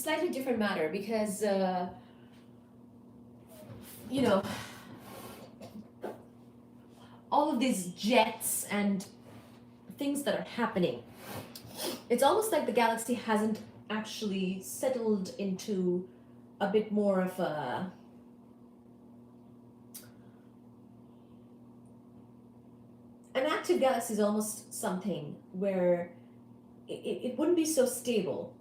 slightly different matter because, you know, all of these jets and things that are happening, it's almost like the galaxy hasn't actually settled into a bit more of a an active galaxy is almost something where it wouldn't be so stable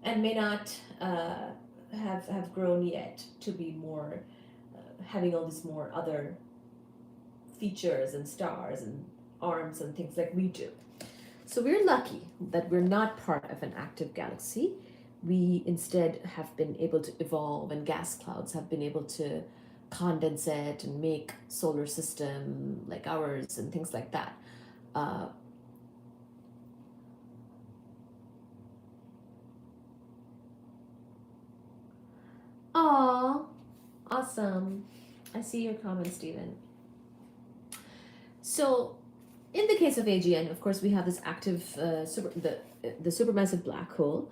and may not have grown yet to be more having all these more other features and stars and arms and things like we do. So we're lucky that we're not part of an active galaxy. We instead have been able to evolve, and gas clouds have been able to condensate and make solar system like ours and things like that. Uh, Aw, awesome. I see your comment, Stephen. So, in the case of AGN, of course, we have this active the supermassive black hole,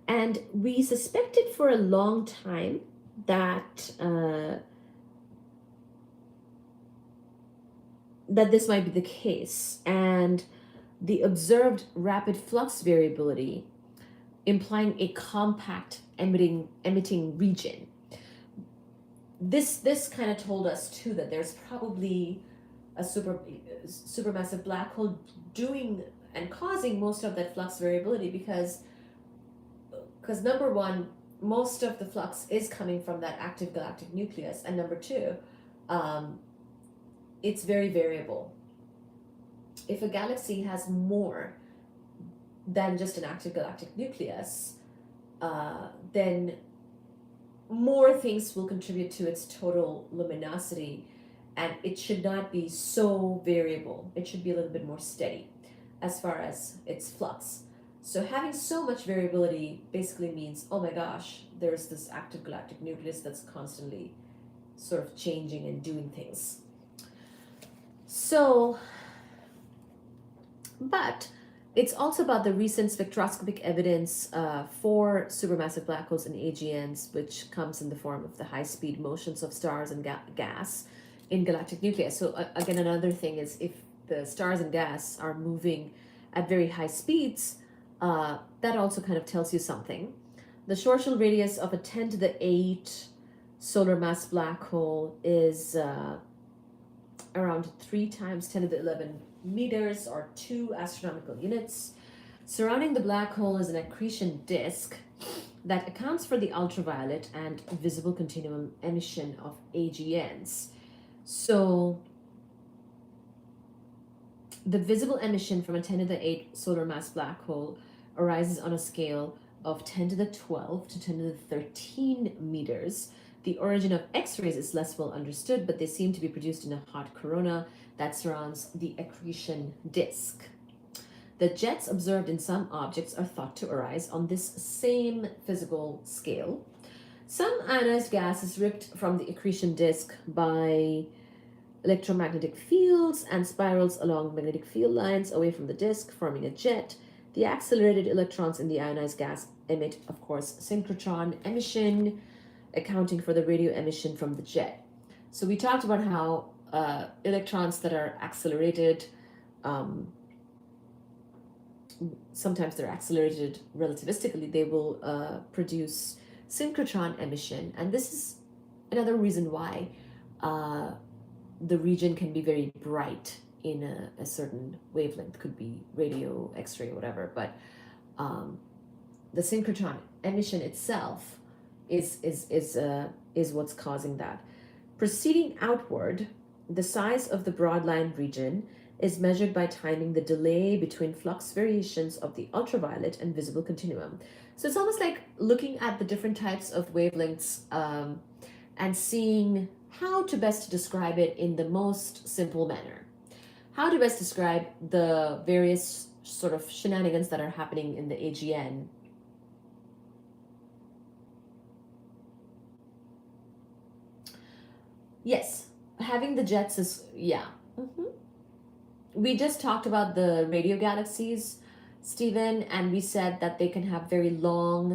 and we suspected for a long time that that this might be the case, and the observed rapid flux variability implying a compact emitting region. This kind of told us too that there's probably a supermassive black hole doing and causing most of that flux variability because number one, most of the flux is coming from that active galactic nucleus, and number two, it's very variable. If a galaxy has more than just an active galactic nucleus, then more things will contribute to its total luminosity, and it should not be so variable. It should be a little bit more steady as far as its flux. So having so much variability basically means, oh my gosh, there's this active galactic nucleus that's constantly sort of changing and doing things. So, but it's also about the recent spectroscopic evidence for supermassive black holes and AGNs, which comes in the form of the high-speed motions of stars and gas in galactic nuclei. So again, another thing is if the stars and gas are moving at very high speeds, that also kind of tells you something. The Schwarzschild radius of a 10 to the 8 solar mass black hole is around 3 times 10 to the 11 meters, or 2 astronomical units. Surrounding the black hole is an accretion disk that accounts for the ultraviolet and visible continuum emission of AGNs. So the visible emission from a 10 to the 8 solar mass black hole arises on a scale of 10 to the 12 to 10 to the 13 meters. The origin of X-rays is less well understood, but they seem to be produced in a hot corona that surrounds the accretion disk. The jets observed in some objects are thought to arise on this same physical scale. Some ionized gas is ripped from the accretion disk by electromagnetic fields and spirals along magnetic field lines away from the disk, forming a jet. The accelerated electrons in the ionized gas emit, of course, synchrotron emission, accounting for the radio emission from the jet. So we talked about how electrons that are accelerated, sometimes they're accelerated relativistically, they will produce synchrotron emission. And this is another reason why the region can be very bright in a certain wavelength. Could be radio, X-ray, whatever. But the synchrotron emission itself is what's causing that. Proceeding outward, the size of the broadline region is measured by timing the delay between flux variations of the ultraviolet and visible continuum. So it's almost like looking at the different types of wavelengths and seeing how to best describe it in the most simple manner. How to best describe the various sort of shenanigans that are happening in the AGN. Yes, having the jets is, yeah. We just talked about the radio galaxies, Stephen, and we said that they can have very long